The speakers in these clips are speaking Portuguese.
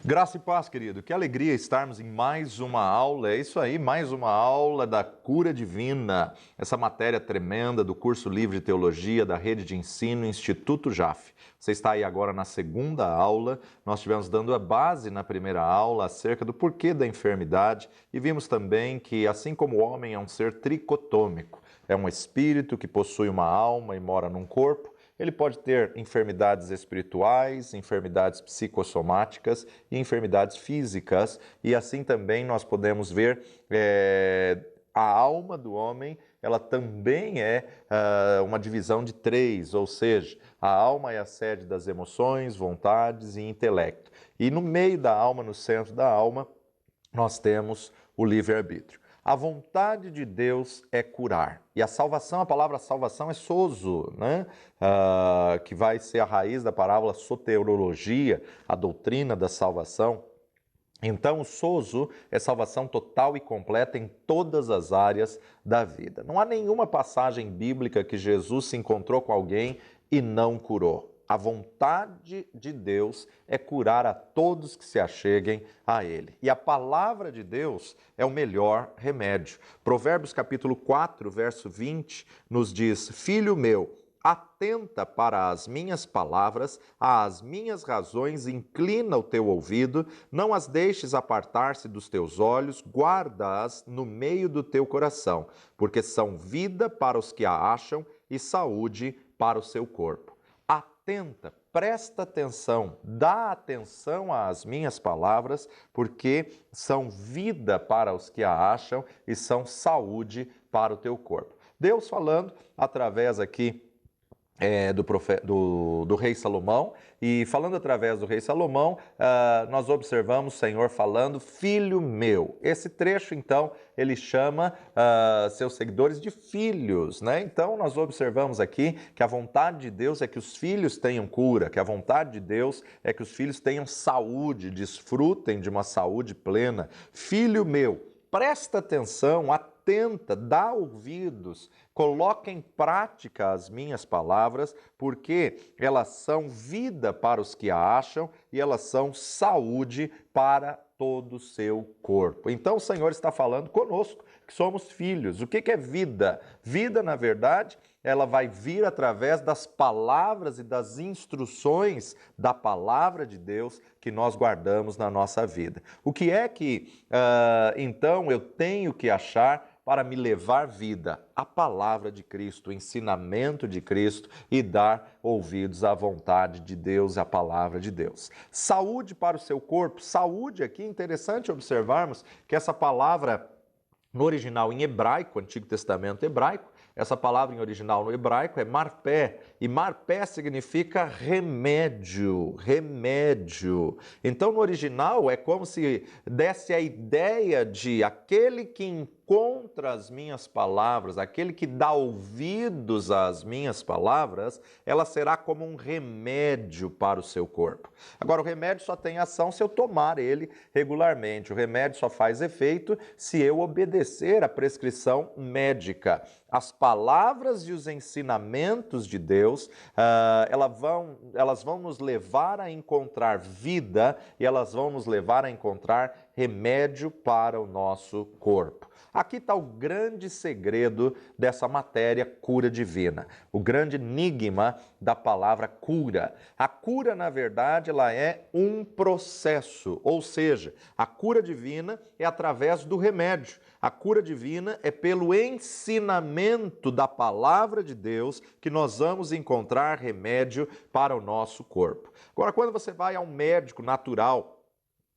Graça e paz, querido. Que alegria estarmos em mais uma aula. É isso aí, mais uma aula da cura divina. Essa matéria tremenda do curso livre de teologia da rede de ensino Instituto Jaf. Você está aí agora na segunda aula. Nós estivemos dando a base na primeira aula acerca do porquê da enfermidade e vimos também que, assim como o homem é um ser tricotômico, é um espírito que possui uma alma e mora num corpo, ele pode ter enfermidades espirituais, enfermidades psicossomáticas e enfermidades físicas. E assim também nós podemos ver a alma do homem, ela também é uma divisão de três, ou seja, a alma é a sede das emoções, vontades e intelecto. E no meio da alma, no centro da alma, nós temos o livre-arbítrio. A vontade de Deus é curar. E a salvação, a palavra salvação é sozo, né? Que vai ser a raiz da parábola soteriologia, a doutrina da salvação. Então, o sozo é salvação total e completa em todas as áreas da vida. Não há nenhuma passagem bíblica que Jesus se encontrou com alguém e não curou. A vontade de Deus é curar a todos que se acheguem a Ele. E a palavra de Deus é o melhor remédio. Provérbios capítulo 4, verso 20, nos diz: Filho meu, atenta para as minhas palavras, às minhas razões, inclina o teu ouvido, não as deixes apartar-se dos teus olhos, guarda-as no meio do teu coração, porque são vida para os que a acham e saúde para o seu corpo. Atenta, presta atenção, dá atenção às minhas palavras, porque são vida para os que a acham e são saúde para o teu corpo. Deus falando através aqui do rei Salomão, e falando através do rei Salomão, nós observamos o Senhor falando, filho meu. Esse trecho, então, ele chama seus seguidores de filhos, né? Então, nós observamos aqui que a vontade de Deus é que os filhos tenham cura, que a vontade de Deus é que os filhos tenham saúde, desfrutem de uma saúde plena. Filho meu, presta atenção, atenta, dá ouvidos, coloca em prática as minhas palavras, porque elas são vida para os que a acham e elas são saúde para todo o seu corpo. Então o Senhor está falando conosco, que somos filhos. O que é vida? Vida, na verdade, ela vai vir através das palavras e das instruções da palavra de Deus que nós guardamos na nossa vida. O que é que, então, eu tenho que achar para me levar vida? A palavra de Cristo, o ensinamento de Cristo e dar ouvidos à vontade de Deus, à palavra de Deus. Saúde para o seu corpo. Saúde aqui, interessante observarmos que essa palavra no original em hebraico, Antigo Testamento hebraico, essa palavra em original no hebraico é marpé, e marpé significa remédio, remédio. Então, no original, é como se desse a ideia de aquele que encontra as minhas palavras, aquele que dá ouvidos às minhas palavras, ela será como um remédio para o seu corpo. Agora, o remédio só tem ação se eu tomar ele regularmente. O remédio só faz efeito se eu obedecer à prescrição médica. As palavras e os ensinamentos de Deus, elas vão nos levar a encontrar vida e elas vão nos levar a encontrar remédio para o nosso corpo. Aqui está o grande segredo dessa matéria cura divina, o grande enigma da palavra cura. A cura, na verdade, ela é um processo, ou seja, a cura divina é através do remédio. A cura divina é pelo ensinamento da palavra de Deus que nós vamos encontrar remédio para o nosso corpo. Agora, quando você vai a um médico natural,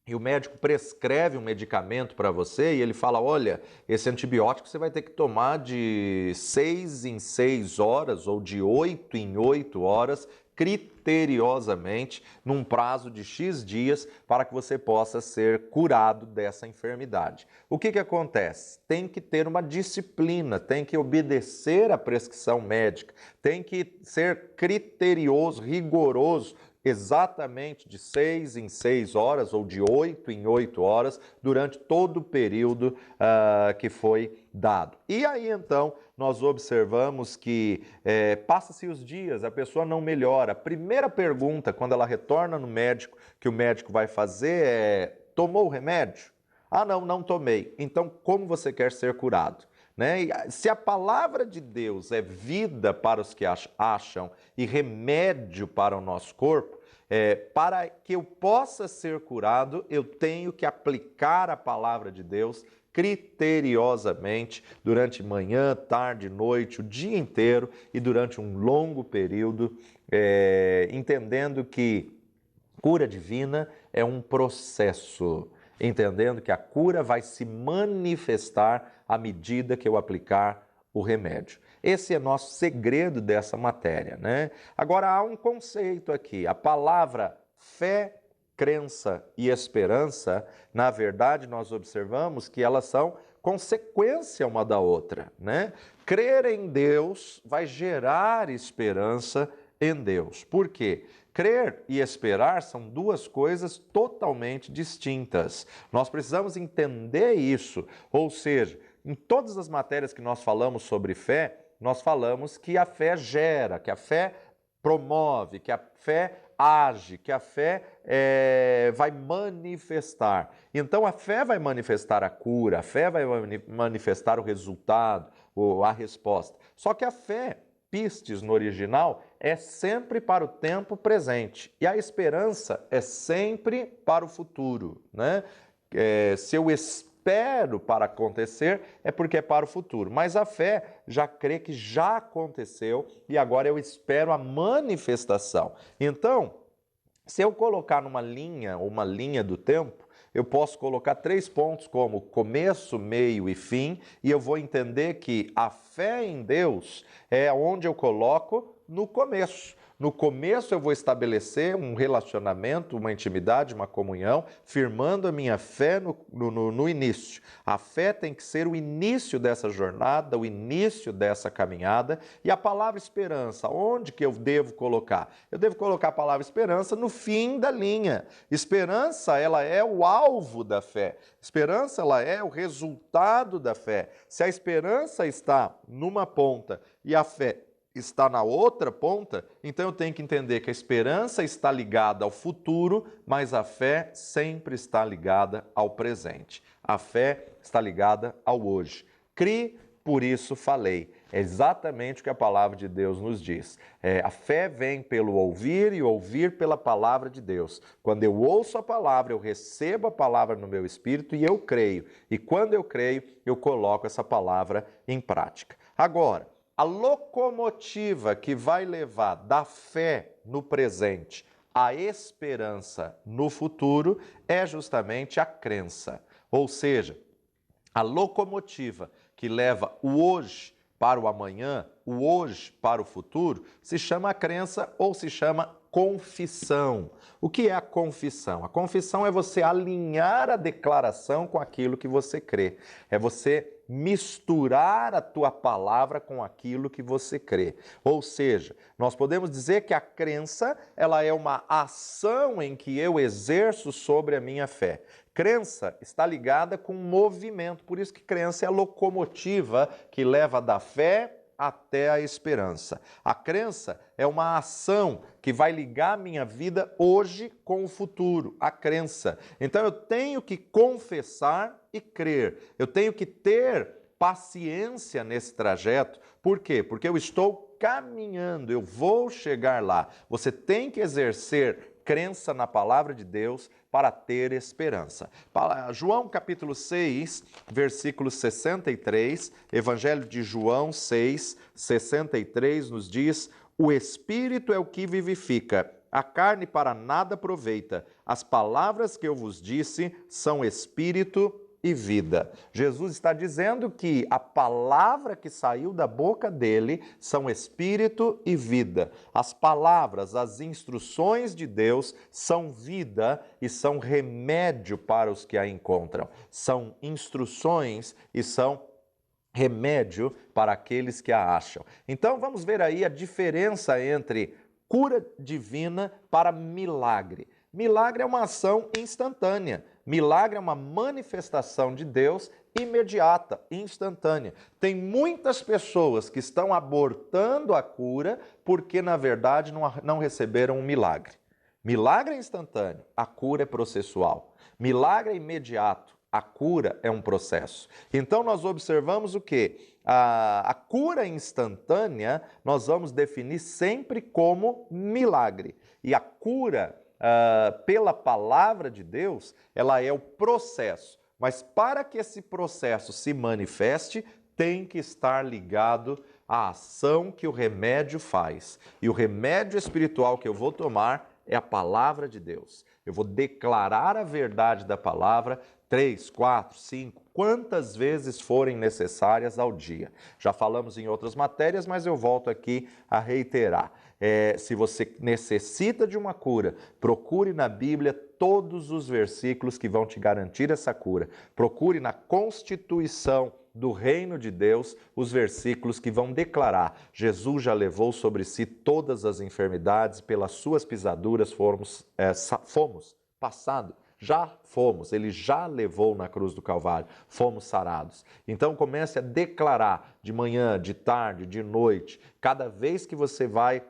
e o médico prescreve um medicamento para você e ele fala, olha, esse antibiótico você vai ter que tomar de 6 em 6 horas ou de 8 em 8 horas, criteriosamente, num prazo de X dias, para que você possa ser curado dessa enfermidade. O que acontece? Tem que ter uma disciplina, tem que obedecer à prescrição médica, tem que ser criterioso, rigoroso, exatamente de 6 em 6 horas ou de 8 em 8 horas durante todo o período que foi dado. E aí então nós observamos que passa-se os dias, a pessoa não melhora. A primeira pergunta quando ela retorna no médico, que o médico vai fazer é: tomou o remédio? Ah, não, não tomei. Então como você quer ser curado? Né? E se a palavra de Deus é vida para os que acham e remédio para o nosso corpo, para que eu possa ser curado, eu tenho que aplicar a palavra de Deus criteriosamente durante manhã, tarde, noite, o dia inteiro e durante um longo período, entendendo que cura divina é um processo, entendendo que a cura vai se manifestar à medida que eu aplicar o remédio. Esse é nosso segredo dessa matéria, né? Agora há um conceito aqui, a palavra fé, crença e esperança, na verdade nós observamos que elas são consequência uma da outra, né? Crer em Deus vai gerar esperança em Deus. Por quê? Crer e esperar são duas coisas totalmente distintas. Nós precisamos entender isso, ou seja, em todas as matérias que nós falamos sobre fé, nós falamos que a fé gera, que a fé promove, que a fé age, que a fé vai manifestar. Então a fé vai manifestar a cura, a fé vai manifestar o resultado, a resposta. Só que a fé, pistes no original, é sempre para o tempo presente e a esperança é sempre para o futuro, né? Se eu espero para acontecer, é porque é para o futuro. Mas a fé já crê que já aconteceu e agora eu espero a manifestação. Então, se eu colocar numa linha, uma linha do tempo, eu posso colocar 3 pontos como começo, meio e fim, e eu vou entender que a fé em Deus é onde eu coloco no começo. No começo eu vou estabelecer um relacionamento, uma intimidade, uma comunhão, firmando a minha fé no início. A fé tem que ser o início dessa jornada, o início dessa caminhada. E a palavra esperança, onde que eu devo colocar? Eu devo colocar a palavra esperança no fim da linha. Esperança, ela é o alvo da fé. Esperança, ela é o resultado da fé. Se a esperança está numa ponta e a fé está na outra ponta, então eu tenho que entender que a esperança está ligada ao futuro, mas a fé sempre está ligada ao presente. A fé está ligada ao hoje. Crie, por isso falei. É exatamente o que a palavra de Deus nos diz. A fé vem pelo ouvir e ouvir pela palavra de Deus. Quando eu ouço a palavra, eu recebo a palavra no meu espírito e eu creio. E quando eu creio, eu coloco essa palavra em prática. Agora, a locomotiva que vai levar da fé no presente à esperança no futuro é justamente a crença. Ou seja, a locomotiva que leva o hoje para o amanhã, o hoje para o futuro, se chama crença ou se chama confissão. O que é a confissão? A confissão é você alinhar a declaração com aquilo que você crê. É você misturar a tua palavra com aquilo que você crê. Ou seja, nós podemos dizer que a crença, ela é uma ação em que eu exerço sobre a minha fé. Crença está ligada com movimento, por isso que crença é a locomotiva que leva da fé até a esperança. A crença é uma ação que vai ligar minha vida hoje com o futuro, a crença. Então eu tenho que confessar e crer. Eu tenho que ter paciência nesse trajeto. Por quê? Porque eu estou caminhando, eu vou chegar lá. Você tem que exercer crença na palavra de Deus para ter esperança. João capítulo 6, versículo 63, Evangelho de João 6, 63 nos diz: o Espírito é o que vivifica, a carne para nada aproveita. As palavras que eu vos disse são Espírito e vida. Jesus está dizendo que a palavra que saiu da boca dele são espírito e vida. As palavras, as instruções de Deus são vida e são remédio para os que a encontram. São instruções e são remédio para aqueles que a acham. Então vamos ver aí a diferença entre cura divina para milagre. Milagre é uma ação instantânea. Milagre é uma manifestação de Deus imediata, instantânea. Tem muitas pessoas que estão abortando a cura porque, na verdade, não receberam um milagre. Milagre é instantâneo, a cura é processual. Milagre é imediato, a cura é um processo. Então, nós observamos o quê? A cura instantânea nós vamos definir sempre como milagre. E a cura pela palavra de Deus, ela é o processo. Mas para que esse processo se manifeste, tem que estar ligado à ação que o remédio faz. E o remédio espiritual que eu vou tomar é a palavra de Deus. Eu vou declarar a verdade da palavra 3, 4, 5, quantas vezes forem necessárias ao dia. Já falamos em outras matérias, mas eu volto aqui a reiterar. Se você necessita de uma cura, procure na Bíblia todos os versículos que vão te garantir essa cura. Procure na Constituição do Reino de Deus os versículos que vão declarar: Jesus já levou sobre si todas as enfermidades, pelas suas pisaduras fomos passados. Já fomos, ele já levou na cruz do Calvário, fomos sarados. Então comece a declarar de manhã, de tarde, de noite, cada vez que você vai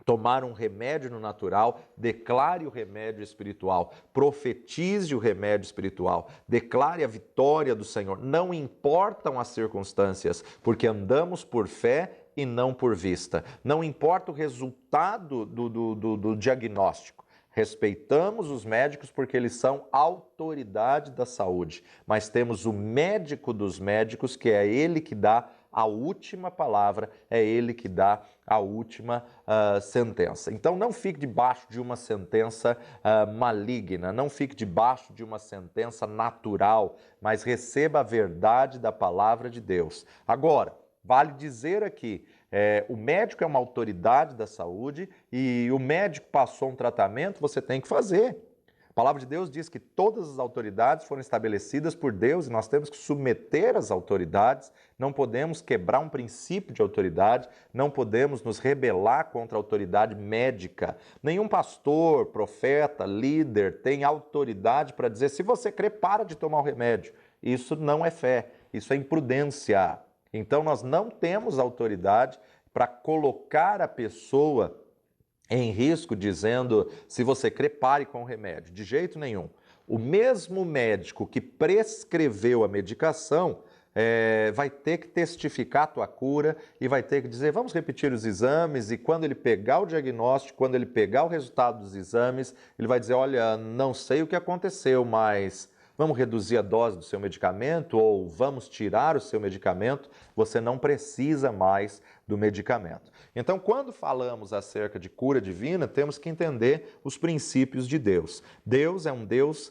tomar um remédio no natural, declare o remédio espiritual, profetize o remédio espiritual, declare a vitória do Senhor. Não importam as circunstâncias, porque andamos por fé e não por vista. Não importa o resultado do diagnóstico. Respeitamos os médicos porque eles são autoridade da saúde, mas temos o médico dos médicos, que é ele que dá a última palavra, é ele que dá a última sentença. Então não fique debaixo de uma sentença maligna, não fique debaixo de uma sentença natural, mas receba a verdade da palavra de Deus. Agora, vale dizer aqui, o médico é uma autoridade da saúde e o médico passou um tratamento, você tem que fazer. A palavra de Deus diz que todas as autoridades foram estabelecidas por Deus e nós temos que submeter as autoridades, não podemos quebrar um princípio de autoridade, não podemos nos rebelar contra a autoridade médica. Nenhum pastor, profeta, líder tem autoridade para dizer: se você crê, para de tomar o remédio. Isso não é fé, isso é imprudência. Então nós não temos autoridade para colocar a pessoa em risco, dizendo: se você crê, pare com o remédio. De jeito nenhum. O mesmo médico que prescreveu a medicação vai ter que testificar a tua cura e vai ter que dizer: vamos repetir os exames, e quando ele pegar o diagnóstico, quando ele pegar o resultado dos exames, ele vai dizer: olha, não sei o que aconteceu, mas vamos reduzir a dose do seu medicamento ou vamos tirar o seu medicamento, você não precisa mais do medicamento. Então, quando falamos acerca de cura divina, temos que entender os princípios de Deus. Deus é um Deus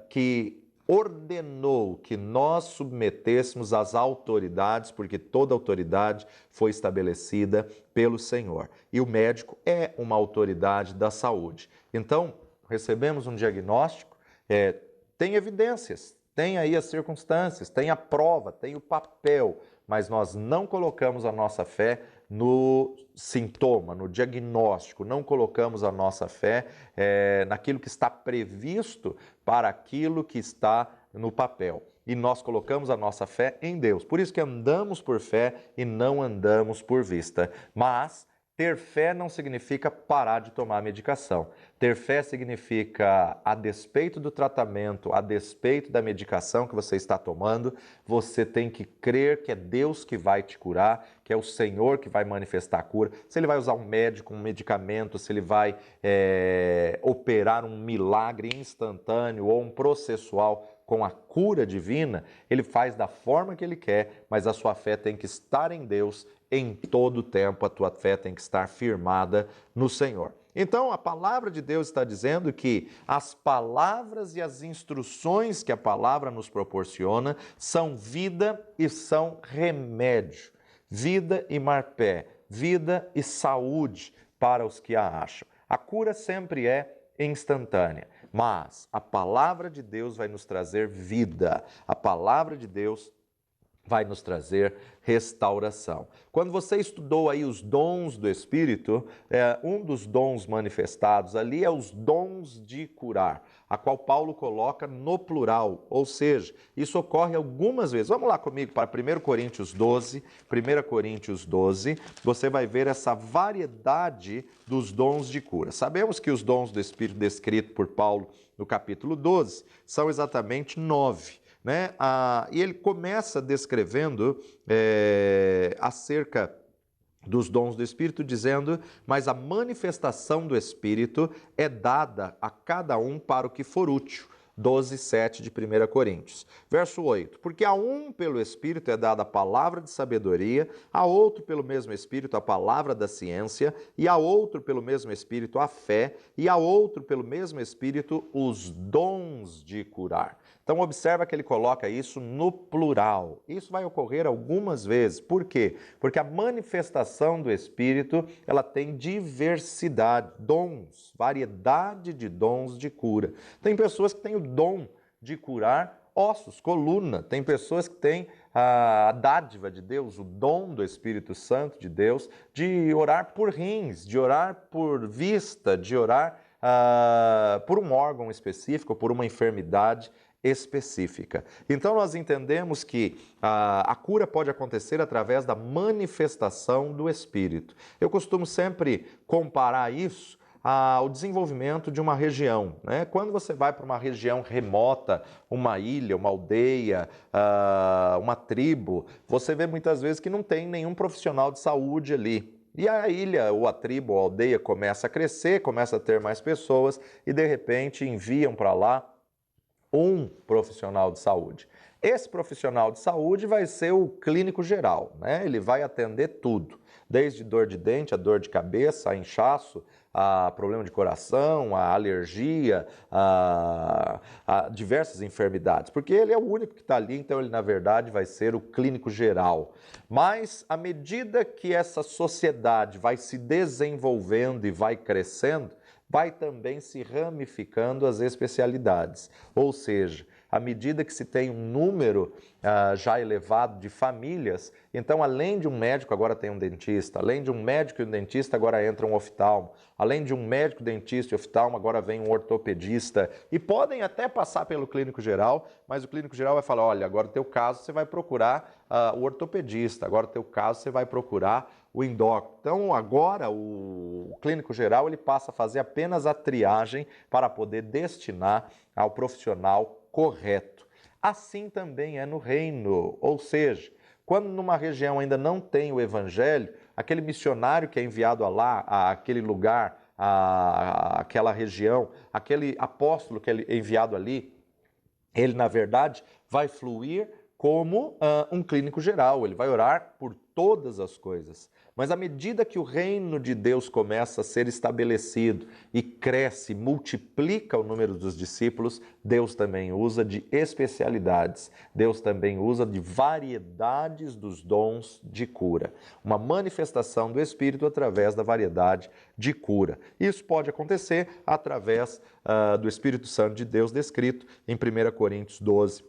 que ordenou que nós submetêssemos às autoridades, porque toda autoridade foi estabelecida pelo Senhor. E o médico é uma autoridade da saúde. Então, recebemos um diagnóstico, tem evidências, tem aí as circunstâncias, tem a prova, tem o papel, mas nós não colocamos a nossa fé no sintoma, no diagnóstico, não colocamos a nossa fé naquilo que está previsto para aquilo que está no papel. E nós colocamos a nossa fé em Deus. Por isso que andamos por fé e não andamos por vista. Mas ter fé não significa parar de tomar a medicação. Ter fé significa, a despeito do tratamento, a despeito da medicação que você está tomando, você tem que crer que é Deus que vai te curar, que é o Senhor que vai manifestar a cura. Se ele vai usar um médico, um medicamento, se ele vai operar um milagre instantâneo ou um processual com a cura divina, ele faz da forma que ele quer, mas a sua fé tem que estar em Deus em todo o tempo, a tua fé tem que estar firmada no Senhor. Então, a palavra de Deus está dizendo que as palavras e as instruções que a palavra nos proporciona são vida e são remédio, vida e marpé, vida e saúde para os que a acham. A cura sempre é instantânea, mas a palavra de Deus vai nos trazer vida, a palavra de Deus vai nos trazer restauração. Quando você estudou aí os dons do Espírito, um dos dons manifestados ali é os dons de curar, a qual Paulo coloca no plural, ou seja, isso ocorre algumas vezes. Vamos lá comigo para 1 Coríntios 12, 1 Coríntios 12, você vai ver essa variedade dos dons de cura. Sabemos que os dons do Espírito descritos por Paulo no capítulo 12 são exatamente 9. Né? E ele começa descrevendo acerca dos dons do Espírito, dizendo: mas a manifestação do Espírito é dada a cada um para o que for útil. 12:7 de 1 Coríntios. Verso 8. Porque a um pelo Espírito é dada a palavra de sabedoria, a outro pelo mesmo Espírito a palavra da ciência, e a outro pelo mesmo Espírito a fé, e a outro pelo mesmo Espírito os dons de curar. Então observa que ele coloca isso no plural. Isso vai ocorrer algumas vezes. Por quê? Porque a manifestação do Espírito, ela tem diversidade, dons, variedade de dons de cura. Tem pessoas que têm o dom de curar ossos, coluna. Tem pessoas que têm a dádiva de Deus, o dom do Espírito Santo de Deus, de orar por rins, de orar por vista, de orar por um órgão específico, por uma enfermidade específica. Então nós entendemos que a cura pode acontecer através da manifestação do Espírito. Eu costumo sempre comparar isso ao desenvolvimento de uma região, né? Quando você vai para uma região remota, uma ilha, uma aldeia, uma tribo, você vê muitas vezes que não tem nenhum profissional de saúde ali. E a ilha, ou a tribo, ou a aldeia começa a crescer, começa a ter mais pessoas e de repente enviam para lá um profissional de saúde. Esse profissional de saúde vai ser o clínico geral, né? Ele vai atender tudo, desde dor de dente, a dor de cabeça, a inchaço, a problema de coração, a alergia, a diversas enfermidades, porque ele é o único que está ali, então ele na verdade vai ser o clínico geral. Mas à medida que essa sociedade vai se desenvolvendo e vai crescendo, vai também se ramificando as especialidades. Ou seja, à medida que se tem um número já elevado de famílias, então além de um médico agora tem um dentista, além de um médico e um dentista agora entra um oftalmo, além de um médico, dentista e oftalmo agora vem um ortopedista e podem até passar pelo clínico geral, mas o clínico geral vai falar, olha, agora no teu caso você vai procurar o ortopedista, agora no teu caso você vai procurar o endócrino. Então agora o clínico geral ele passa a fazer apenas a triagem para poder destinar ao profissional correto. Assim também é no reino, ou seja, quando numa região ainda não tem o evangelho, aquele missionário que é enviado àquele lugar, àquela região, aquele apóstolo que é enviado ali, ele na verdade vai fluir como um clínico geral, ele vai orar por todas as coisas. Mas à medida que o reino de Deus começa a ser estabelecido e cresce, multiplica o número dos discípulos, Deus também usa de especialidades, Deus também usa de variedades dos dons de cura. Uma manifestação do Espírito através da variedade de cura. Isso pode acontecer através do Espírito Santo de Deus descrito em 1 Coríntios 12,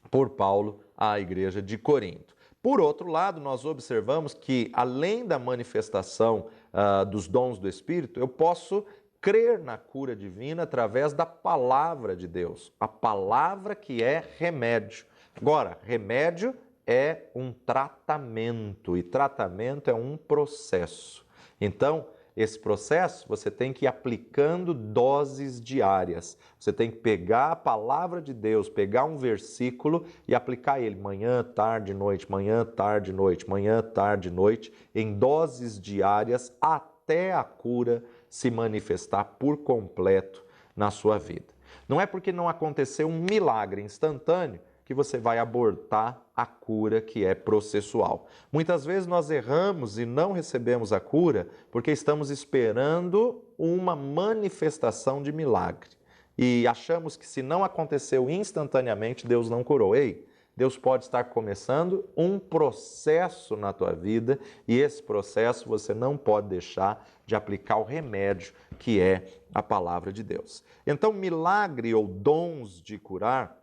por Paulo à igreja de Corinto. Por outro lado, nós observamos que, além da manifestação dos dons do Espírito, eu posso crer na cura divina através da palavra de Deus, a palavra que é remédio. Agora, remédio é um tratamento e tratamento é um processo. Então, esse processo você tem que ir aplicando doses diárias. Você tem que pegar a palavra de Deus, pegar um versículo e aplicar ele manhã, tarde, noite, manhã, tarde, noite, manhã, tarde, noite, em doses diárias até a cura se manifestar por completo na sua vida. Não é porque não aconteceu um milagre instantâneo que você vai abortar a cura que é processual. Muitas vezes nós erramos e não recebemos a cura porque estamos esperando uma manifestação de milagre. E achamos que se não aconteceu instantaneamente, Deus não curou. Ei, Deus pode estar começando um processo na tua vida e esse processo você não pode deixar de aplicar o remédio que é a palavra de Deus. Então, milagre ou dons de curar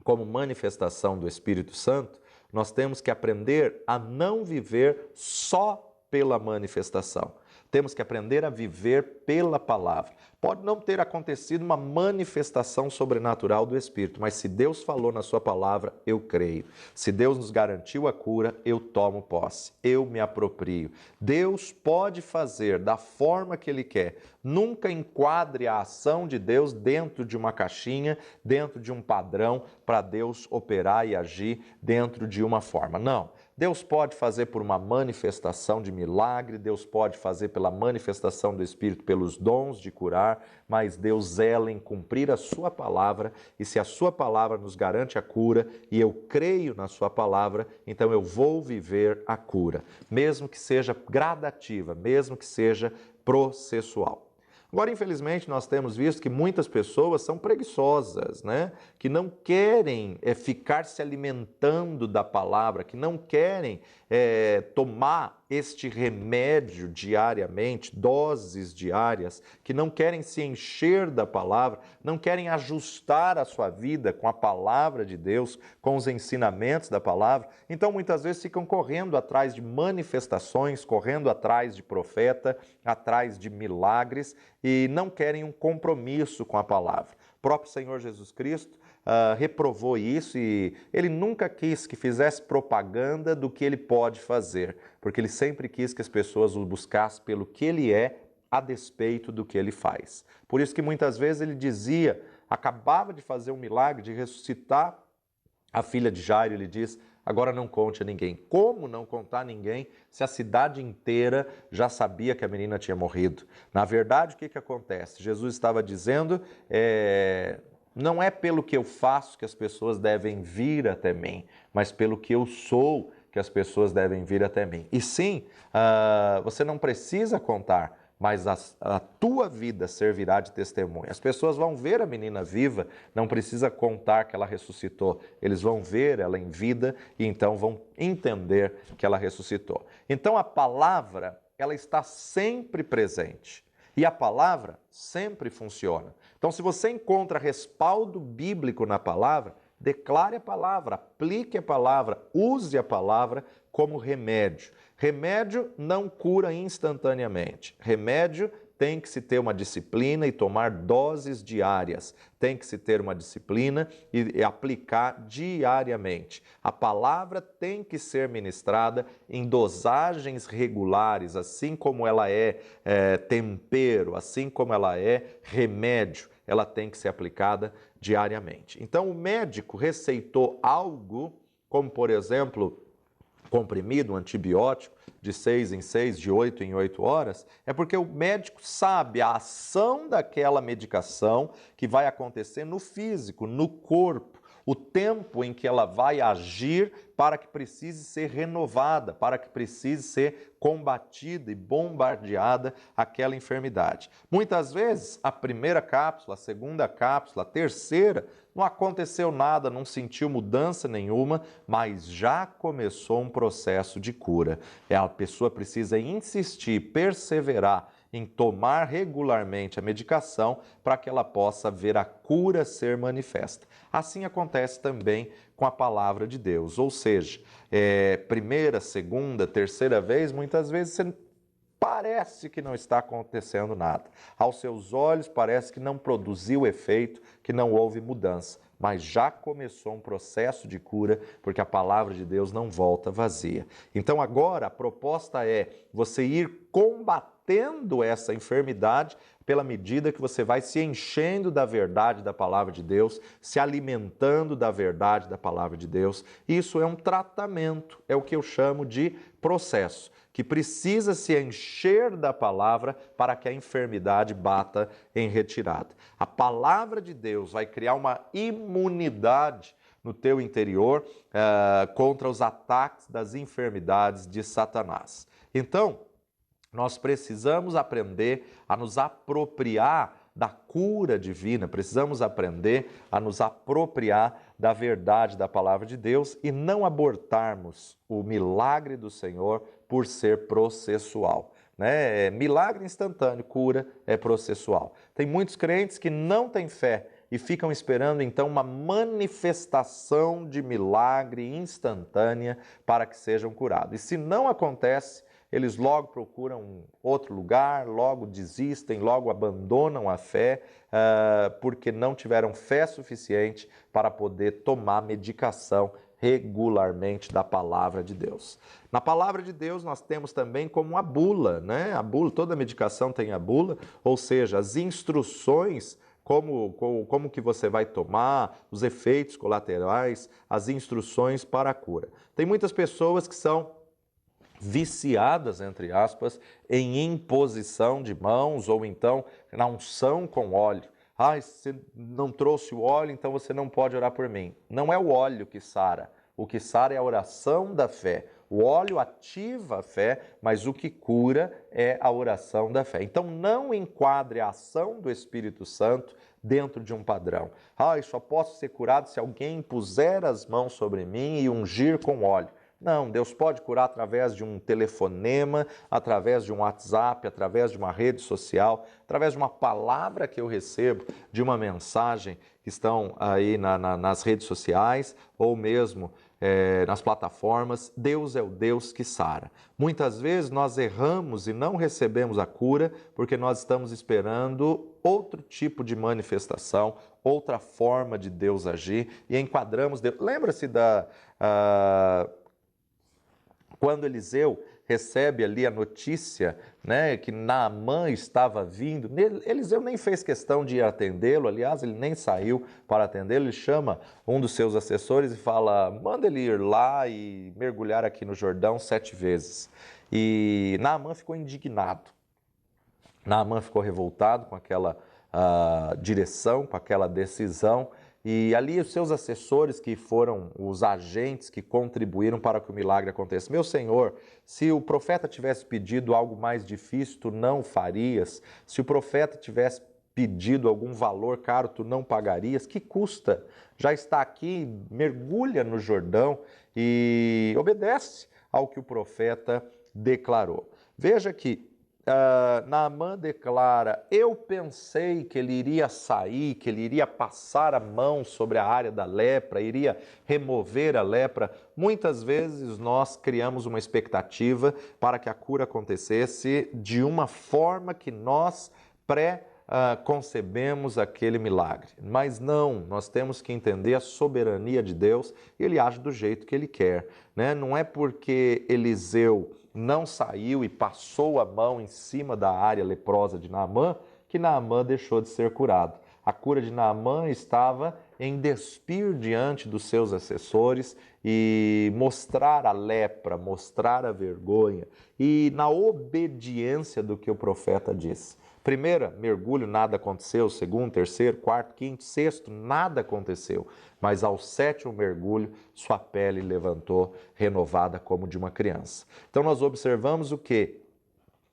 como manifestação do Espírito Santo, nós temos que aprender a não viver só pela manifestação. Temos que aprender a viver pela palavra. Pode não ter acontecido uma manifestação sobrenatural do Espírito, mas se Deus falou na sua palavra, eu creio. Se Deus nos garantiu a cura, eu tomo posse, eu me aproprio. Deus pode fazer da forma que Ele quer. Nunca enquadre a ação de Deus dentro de uma caixinha, dentro de um padrão, para Deus operar e agir dentro de uma forma. Não. Deus pode fazer por uma manifestação de milagre, Deus pode fazer pela manifestação do Espírito, pelos dons de curar, mas Deus zela em cumprir a sua palavra, e se a sua palavra nos garante a cura, e eu creio na sua palavra, então eu vou viver a cura, mesmo que seja gradativa, mesmo que seja processual. Agora, infelizmente, nós temos visto que muitas pessoas são preguiçosas, né? Que não querem ficar se alimentando da palavra, que não querem tomar este remédio diariamente, doses diárias, que não querem se encher da palavra, não querem ajustar a sua vida com a palavra de Deus, com os ensinamentos da palavra. Então, muitas vezes ficam correndo atrás de manifestações, correndo atrás de profeta, atrás de milagres, e não querem um compromisso com a palavra. O próprio Senhor Jesus Cristo reprovou isso e ele nunca quis que fizesse propaganda do que ele pode fazer, porque ele sempre quis que as pessoas o buscassem pelo que ele é, a despeito do que ele faz. Por isso que muitas vezes ele dizia, acabava de fazer um milagre, de ressuscitar a filha de Jairo, ele diz: agora não conte a ninguém. Como não contar a ninguém se a cidade inteira já sabia que a menina tinha morrido? Na verdade, o que acontece? Jesus estava dizendo, não é pelo que eu faço que as pessoas devem vir até mim, mas pelo que eu sou que as pessoas devem vir até mim. E sim, você não precisa contar, mas a tua vida servirá de testemunho. As pessoas vão ver a menina viva, não precisa contar que ela ressuscitou. Eles vão ver ela em vida e então vão entender que ela ressuscitou. Então a palavra, ela está sempre presente. E a palavra sempre funciona. Então, se você encontra respaldo bíblico na palavra, declare a palavra, aplique a palavra, use a palavra como remédio. Remédio não cura instantaneamente. Remédio tem que se ter uma disciplina e tomar doses diárias. Tem que se ter uma disciplina e aplicar diariamente. A palavra tem que ser ministrada em dosagens regulares, assim como ela é tempero, assim como ela é remédio. Ela tem que ser aplicada diariamente. Então, o médico receitou algo, como por exemplo, comprimido, um antibiótico, de 6 em 6, de 8 em 8 horas, é porque o médico sabe a ação daquela medicação que vai acontecer no físico, no corpo, o tempo em que ela vai agir para que precise ser renovada, para que precise ser combatida e bombardeada aquela enfermidade. Muitas vezes, a primeira cápsula, a segunda cápsula, a terceira, não aconteceu nada, não sentiu mudança nenhuma, mas já começou um processo de cura. A pessoa precisa insistir, perseverar em tomar regularmente a medicação para que ela possa ver a cura ser manifesta. Assim acontece também com a palavra de Deus, ou seja, primeira, segunda, terceira vez, muitas vezes você parece que não está acontecendo nada. Aos seus olhos parece que não produziu efeito, que não houve mudança, mas já começou um processo de cura, porque a palavra de Deus não volta vazia. Então agora a proposta é você ir combatendo essa enfermidade pela medida que você vai se enchendo da verdade da palavra de Deus, se alimentando da verdade da palavra de Deus. Isso é um tratamento, é o que eu chamo de processo, que precisa se encher da palavra para que a enfermidade bata em retirada. A palavra de Deus vai criar uma imunidade no teu interior contra os ataques das enfermidades de Satanás. Então, nós precisamos aprender a nos apropriar da cura divina, precisamos aprender a nos apropriar da verdade da palavra de Deus e não abortarmos o milagre do Senhor por ser processual. Milagre instantâneo, cura é processual. Tem muitos crentes que não têm fé e ficam esperando então uma manifestação de milagre instantânea para que sejam curados. E se não acontece, eles logo procuram outro lugar, logo desistem, logo abandonam a fé, porque não tiveram fé suficiente para poder tomar medicação regularmente da palavra de Deus. Na palavra de Deus nós temos também como a bula, né? A bula, toda medicação tem a bula, ou seja, as instruções como que você vai tomar, os efeitos colaterais, as instruções para a cura. Tem muitas pessoas que são viciadas, entre aspas, em imposição de mãos ou então na unção com óleo. Você não trouxe o óleo, então você não pode orar por mim. Não é o óleo que sara. O que sara é a oração da fé. O óleo ativa a fé, mas o que cura é a oração da fé. Então não enquadre a ação do Espírito Santo dentro de um padrão. Eu só posso ser curado se alguém puser as mãos sobre mim e ungir com óleo. Não, Deus pode curar através de um telefonema, através de um WhatsApp, através de uma rede social, através de uma palavra que eu recebo, de uma mensagem que estão aí nas redes sociais ou mesmo nas plataformas. Deus é o Deus que sara. Muitas vezes nós erramos e não recebemos a cura porque nós estamos esperando outro tipo de manifestação, outra forma de Deus agir e enquadramos Deus. Lembra-se quando Eliseu recebe ali a notícia, né, que Naamã estava vindo, Eliseu nem fez questão de ir atendê-lo, aliás, ele nem saiu para atendê-lo, ele chama um dos seus assessores e fala, manda ele ir lá e mergulhar aqui no Jordão 7 vezes. E Naamã ficou indignado, Naamã ficou revoltado com aquela direção, com aquela decisão, e ali os seus assessores, que foram os agentes que contribuíram para que o milagre aconteça. Meu Senhor, se o profeta tivesse pedido algo mais difícil, tu não farias? Se o profeta tivesse pedido algum valor caro, tu não pagarias? Que custa? Já está aqui, mergulha no Jordão e obedece ao que o profeta declarou. Veja que Naamã declara, eu pensei que ele iria sair, que ele iria passar a mão sobre a área da lepra, iria remover a lepra. Muitas vezes nós criamos uma expectativa para que a cura acontecesse de uma forma que nós concebemos aquele milagre. Mas não, nós temos que entender a soberania de Deus, ele age do jeito que ele quer, né? Não é porque Eliseu não saiu e passou a mão em cima da área leprosa de Naamã que Naamã deixou de ser curado. A cura de Naamã estava em despir diante dos seus assessores e mostrar a lepra, mostrar a vergonha e na obediência do que o profeta disse. Primeira, mergulho, nada aconteceu. Segundo, terceiro, quarto, quinto, sexto, nada aconteceu. Mas ao 7º mergulho, sua pele levantou renovada como de uma criança. Então nós observamos o quê?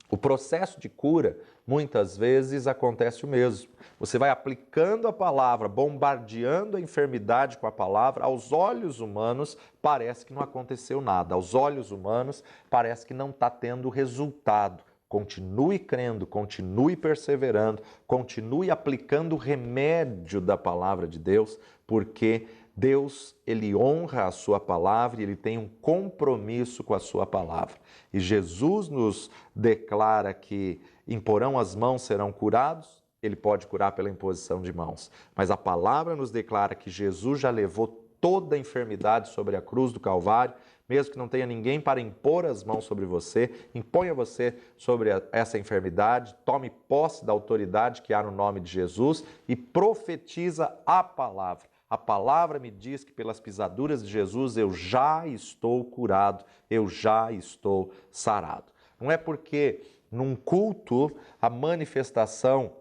O processo de cura, muitas vezes, acontece o mesmo. Você vai aplicando a palavra, bombardeando a enfermidade com a palavra, aos olhos humanos parece que não aconteceu nada. Aos olhos humanos parece que não está tendo resultado. Continue crendo, continue perseverando, continue aplicando o remédio da palavra de Deus, porque Deus, ele honra a sua palavra e ele tem um compromisso com a sua palavra. E Jesus nos declara que imporão as mãos, serão curados. Ele pode curar pela imposição de mãos. Mas a palavra nos declara que Jesus já levou toda a enfermidade sobre a cruz do Calvário, mesmo que não tenha ninguém para impor as mãos sobre você, imponha você sobre essa enfermidade, tome posse da autoridade que há no nome de Jesus e profetiza a palavra. A palavra me diz que pelas pisaduras de Jesus eu já estou curado, eu já estou sarado. Não é porque num culto a manifestação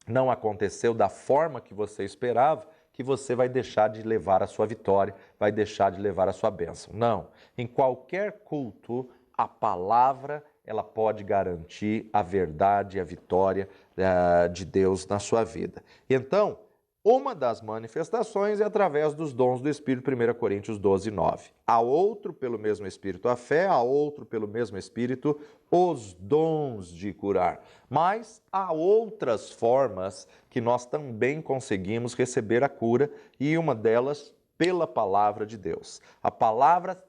não aconteceu da forma que você esperava, que você vai deixar de levar a sua vitória, vai deixar de levar a sua bênção. Não. Em qualquer culto, a palavra ela pode garantir a verdade e a vitória de Deus na sua vida. Então, Uma das manifestações é através dos dons do Espírito, 1 Coríntios 12, 9. A outro pelo mesmo Espírito a fé, a outro pelo mesmo Espírito os dons de curar. Mas há outras formas que nós também conseguimos receber a cura e uma delas pela palavra de Deus. A palavra,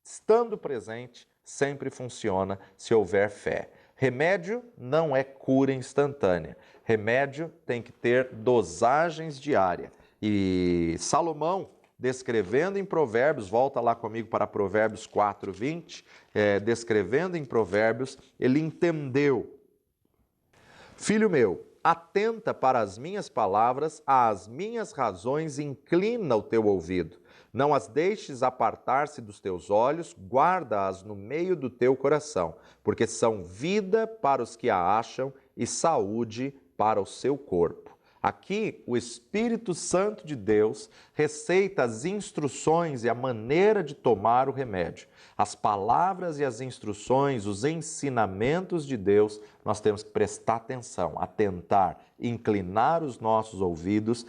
estando presente, sempre funciona se houver fé. Remédio não é cura instantânea. Remédio tem que ter dosagens diárias. E Salomão, descrevendo em Provérbios, volta lá comigo para Provérbios 4, 20, descrevendo em Provérbios, ele entendeu. Filho meu, atenta para as minhas palavras, às minhas razões inclina o teu ouvido. Não as deixes apartar-se dos teus olhos, guarda-as no meio do teu coração, porque são vida para os que a acham e saúde para o seu corpo. Aqui, o Espírito Santo de Deus receita as instruções e a maneira de tomar o remédio. As palavras e as instruções, os ensinamentos de Deus, nós temos que prestar atenção, atentar, inclinar os nossos ouvidos,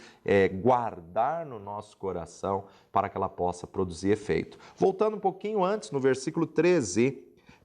guardar no nosso coração para que ela possa produzir efeito. Voltando um pouquinho antes, no versículo 13,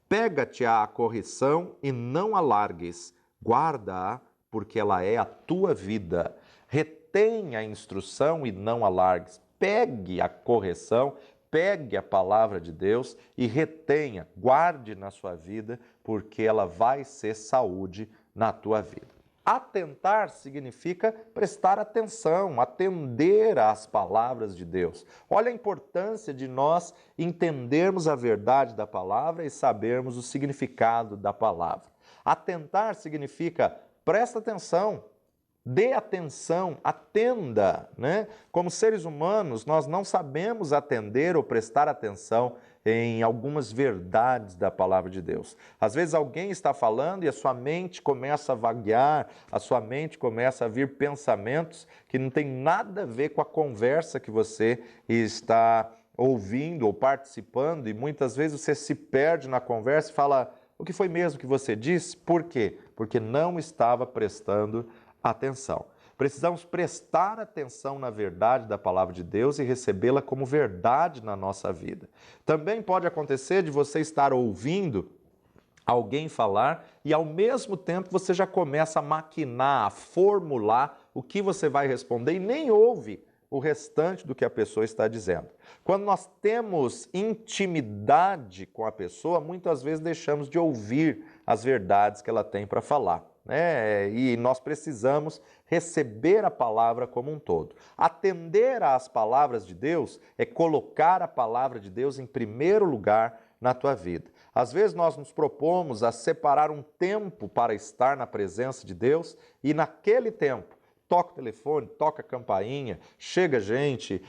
pega-te à correção e não a largues, guarda-a, porque ela é a tua vida. Retenha a instrução e não a largues. Pegue a correção, pegue a palavra de Deus e retenha, guarde na sua vida, porque ela vai ser saúde na tua vida. Atentar significa prestar atenção, atender às palavras de Deus. Olha a importância de nós entendermos a verdade da palavra e sabermos o significado da palavra. Atentar significa presta atenção, dê atenção, atenda, né? Como seres humanos, nós não sabemos atender ou prestar atenção em algumas verdades da palavra de Deus. Às vezes alguém está falando e a sua mente começa a vaguear, a sua mente começa a vir pensamentos que não tem nada a ver com a conversa que você está ouvindo ou participando, e muitas vezes você se perde na conversa e fala: o que foi mesmo que você disse? Por quê? Porque não estava prestando atenção. Precisamos prestar atenção na verdade da palavra de Deus e recebê-la como verdade na nossa vida. Também pode acontecer de você estar ouvindo alguém falar e ao mesmo tempo você já começa a maquinar, a formular o que você vai responder e nem ouve o restante do que a pessoa está dizendo. Quando nós temos intimidade com a pessoa, muitas vezes deixamos de ouvir as verdades que ela tem para falar, né? E nós precisamos receber a palavra como um todo. Atender às palavras de Deus é colocar a palavra de Deus em primeiro lugar na tua vida. Às vezes nós nos propomos a separar um tempo para estar na presença de Deus e naquele tempo toca o telefone, toca a campainha, chega gente,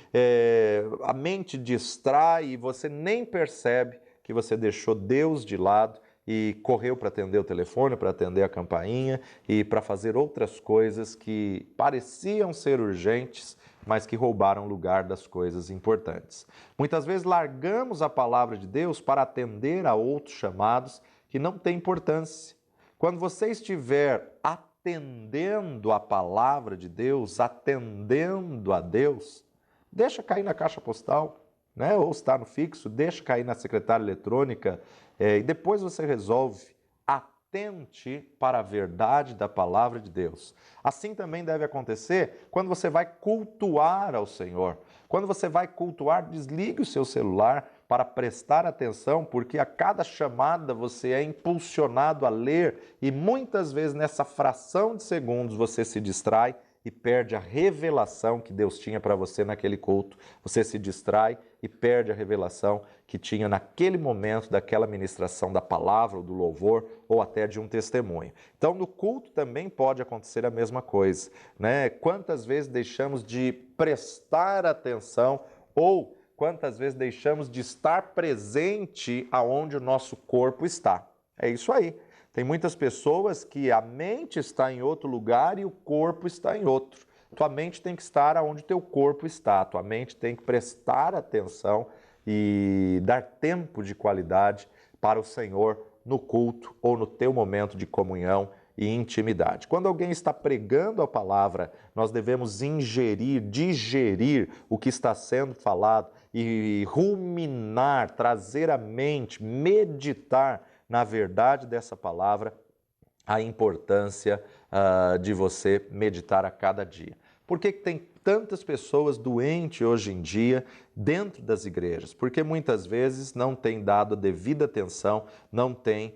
a mente distrai e você nem percebe que você deixou Deus de lado e correu para atender o telefone, para atender a campainha e para fazer outras coisas que pareciam ser urgentes, mas que roubaram lugar das coisas importantes. Muitas vezes largamos a palavra de Deus para atender a outros chamados que não têm importância. Quando você estiver atendendo a palavra de Deus, atendendo a Deus, deixa cair na caixa postal, né? Ou está no fixo, deixa cair na secretária eletrônica e depois você resolve. Atente para a verdade da palavra de Deus. Assim também deve acontecer quando você vai cultuar ao Senhor. Quando você vai cultuar, desligue o seu celular para prestar atenção, porque a cada chamada você é impulsionado a ler e muitas vezes nessa fração de segundos você se distrai e perde a revelação que Deus tinha para você naquele culto. Você se distrai e perde a revelação que tinha naquele momento daquela ministração da palavra, ou do louvor, ou até de um testemunho. Então, no culto também pode acontecer a mesma coisa, né? Quantas vezes deixamos de prestar atenção ou quantas vezes deixamos de estar presente aonde o nosso corpo está? É isso aí. Tem muitas pessoas que a mente está em outro lugar e o corpo está em outro. Tua mente tem que estar onde teu corpo está. Tua mente tem que prestar atenção e dar tempo de qualidade para o Senhor no culto ou no teu momento de comunhão e intimidade. Quando alguém está pregando a palavra, nós devemos ingerir, digerir o que está sendo falado e ruminar, trazer à mente, meditar na verdade dessa palavra, a importância de você meditar a cada dia. Por que tem tantas pessoas doentes hoje em dia dentro das igrejas? Porque muitas vezes não tem dado a devida atenção, não tem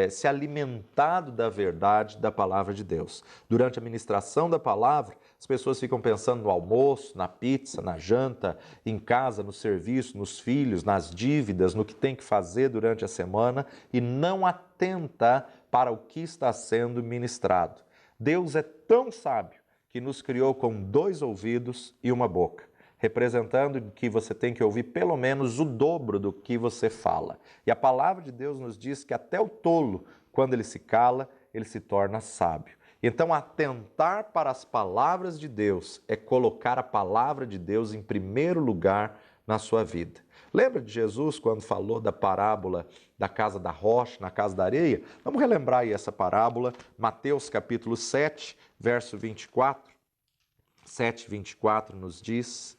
se alimentado da verdade da palavra de Deus. Durante a ministração da palavra, as pessoas ficam pensando no almoço, na pizza, na janta, em casa, no serviço, nos filhos, nas dívidas, no que tem que fazer durante a semana e não atenta para o que está sendo ministrado. Deus é tão sábio que nos criou com 2 ouvidos e uma boca, representando que você tem que ouvir pelo menos o dobro do que você fala. E a palavra de Deus nos diz que até o tolo, quando ele se cala, ele se torna sábio. Então, atentar para as palavras de Deus é colocar a palavra de Deus em primeiro lugar na sua vida. Lembra de Jesus quando falou da parábola da casa da rocha, na casa da areia? Vamos relembrar aí essa parábola, Mateus capítulo 7, verso 24. 7, 24 nos diz: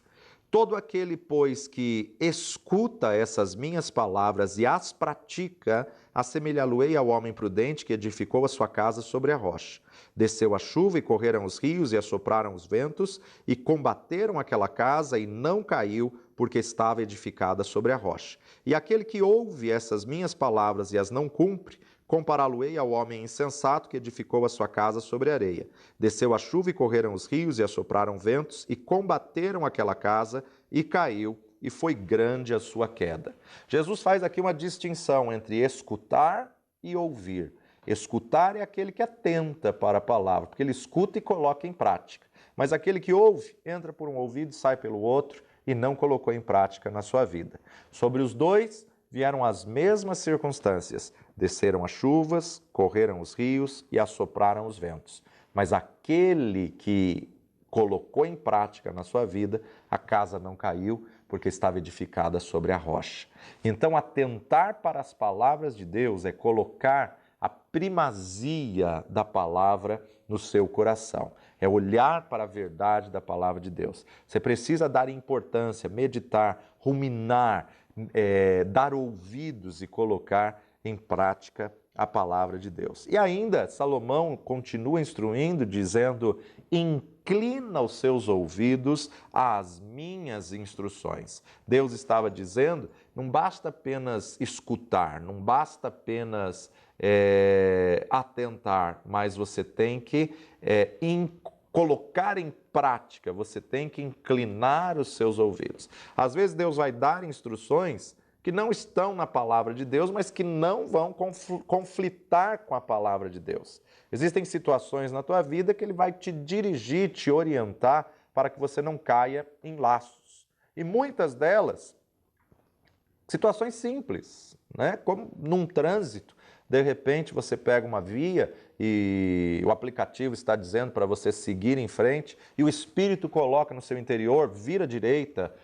todo aquele, pois, que escuta essas minhas palavras e as pratica, assemelhá-lo-ei ao homem prudente que edificou a sua casa sobre a rocha. Desceu a chuva e correram os rios e assopraram os ventos e combateram aquela casa e não caiu, porque estava edificada sobre a rocha. E aquele que ouve essas minhas palavras e as não cumpre, compará-lo-ei ao homem insensato que edificou a sua casa sobre a areia. Desceu a chuva e correram os rios e assopraram ventos e combateram aquela casa e caiu, e foi grande a sua queda. Jesus faz aqui uma distinção entre escutar e ouvir. Escutar é aquele que atenta para a palavra, porque ele escuta e coloca em prática. Mas aquele que ouve, entra por um ouvido e sai pelo outro, e não colocou em prática na sua vida. Sobre os dois vieram as mesmas circunstâncias. Desceram as chuvas, correram os rios e assopraram os ventos. Mas aquele que colocou em prática na sua vida, a casa não caiu, porque estava edificada sobre a rocha. Então, atentar para as palavras de Deus é colocar a primazia da palavra no seu coração. É olhar para a verdade da palavra de Deus. Você precisa dar importância, meditar, ruminar, dar ouvidos e colocar em prática a palavra de Deus. E ainda, Salomão continua instruindo, dizendo: inclina os seus ouvidos às minhas instruções. Deus estava dizendo, não basta apenas escutar, não basta apenas atentar, mas você tem que colocar em prática, você tem que inclinar os seus ouvidos. Às vezes Deus vai dar instruções que não estão na palavra de Deus, mas que não vão conflitar com a palavra de Deus. Existem situações na tua vida que Ele vai te dirigir, te orientar para que você não caia em laços. E muitas delas, situações simples, né? Como num trânsito. De repente você pega uma via e o aplicativo está dizendo para você seguir em frente e o Espírito coloca no seu interior, vira à direita,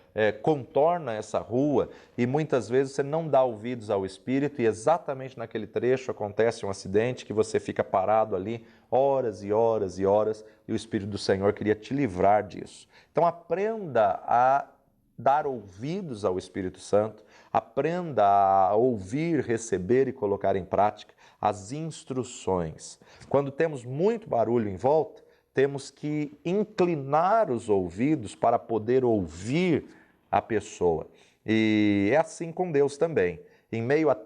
contorna essa rua e muitas vezes você não dá ouvidos ao Espírito e exatamente naquele trecho acontece um acidente que você fica parado ali horas e horas e horas e o Espírito do Senhor queria te livrar disso. Então aprenda a dar ouvidos ao Espírito Santo, aprenda a ouvir, receber e colocar em prática as instruções. Quando temos muito barulho em volta, temos que inclinar os ouvidos para poder ouvir a pessoa. E é assim com Deus também. Em meio a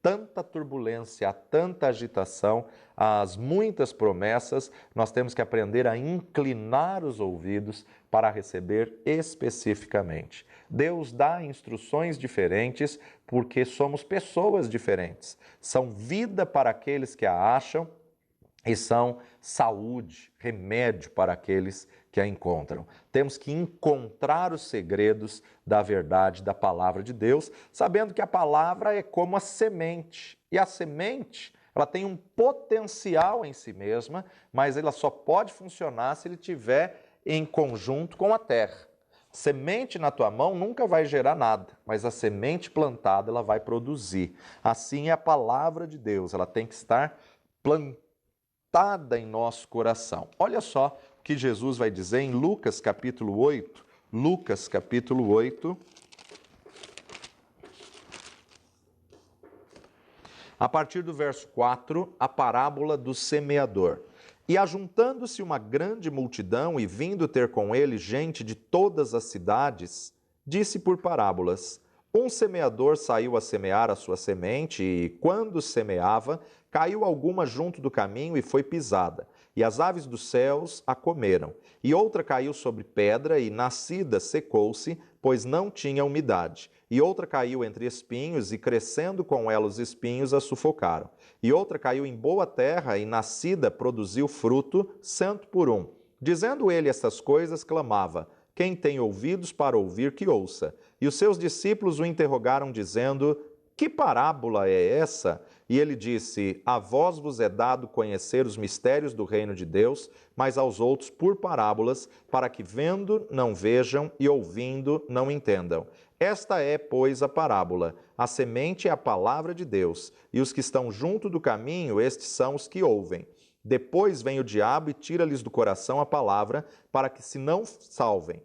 tanta turbulência, a tanta agitação, às muitas promessas, nós temos que aprender a inclinar os ouvidos para receber especificamente. Deus dá instruções diferentes porque somos pessoas diferentes. São vida para aqueles que a acham e são saúde, remédio para aqueles que a encontram. Temos que encontrar os segredos da verdade da palavra de Deus, sabendo que a palavra é como a semente. E a semente, ela tem um potencial em si mesma, mas ela só pode funcionar se ele estiver em conjunto com a terra. Semente na tua mão nunca vai gerar nada, mas a semente plantada ela vai produzir. Assim é a palavra de Deus, ela tem que estar plantada plantada em nosso coração. Olha só o que Jesus vai dizer em Lucas capítulo 8. Lucas capítulo 8. A partir do verso 4, a parábola do semeador. E ajuntando-se uma grande multidão e vindo ter com ele gente de todas as cidades, disse por parábolas: um semeador saiu a semear a sua semente e, quando semeava, caiu alguma junto do caminho e foi pisada, e as aves dos céus a comeram. E outra caiu sobre pedra e, nascida, secou-se, pois não tinha umidade. E outra caiu entre espinhos, e crescendo com ela os espinhos a sufocaram. E outra caiu em boa terra, e nascida produziu fruto, 100 por 1. Dizendo ele estas coisas, clamava: quem tem ouvidos para ouvir, que ouça. E os seus discípulos o interrogaram, dizendo: que parábola é essa? E ele disse: a vós vos é dado conhecer os mistérios do reino de Deus, mas aos outros por parábolas, para que vendo não vejam e ouvindo não entendam. Esta é, pois, a parábola. A semente é a palavra de Deus, e os que estão junto do caminho, estes são os que ouvem. Depois vem o diabo e tira-lhes do coração a palavra, para que se não salvem,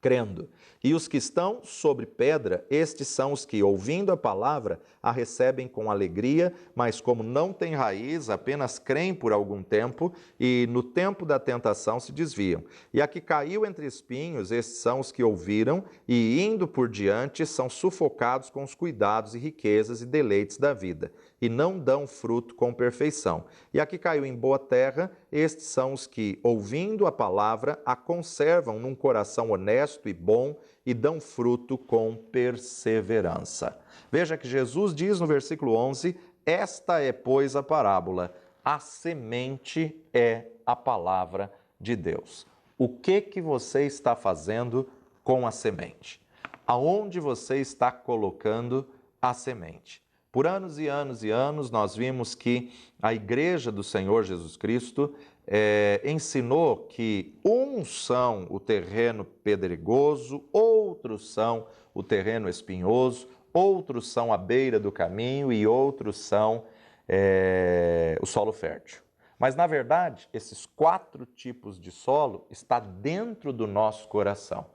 crendo. E os que estão sobre pedra, estes são os que, ouvindo a palavra, a recebem com alegria, mas como não têm raiz, apenas creem por algum tempo e no tempo da tentação se desviam. E a que caiu entre espinhos, estes são os que ouviram e, indo por diante, são sufocados com os cuidados e riquezas e deleites da vida, e não dão fruto com perfeição. E a que caiu em boa terra, estes são os que, ouvindo a palavra, a conservam num coração honesto e bom e dão fruto com perseverança. Veja que Jesus diz no versículo 11, esta é, pois, a parábola. A semente é a palavra de Deus. O que você está fazendo com a semente? Aonde você está colocando a semente? Por anos e anos e anos, nós vimos que a Igreja do Senhor Jesus Cristo ensinou que uns são o terreno pedregoso, outros são o terreno espinhoso, outros são a beira do caminho e outros são o solo fértil. Mas, na verdade, esses 4 tipos de solo está dentro do nosso coração.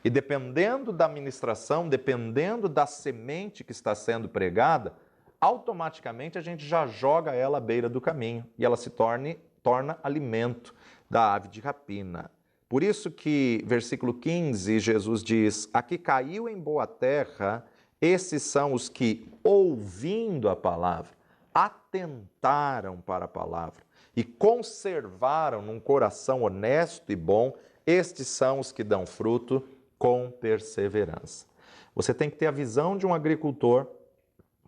E dependendo da ministração, dependendo da semente que está sendo pregada, automaticamente a gente já joga ela à beira do caminho e ela se torna alimento da ave de rapina. Por isso que, versículo 15, Jesus diz, a que caiu em boa terra, esses são os que, ouvindo a palavra, atentaram para a palavra e conservaram num coração honesto e bom, estes são os que dão fruto com perseverança. Você tem que ter a visão de um agricultor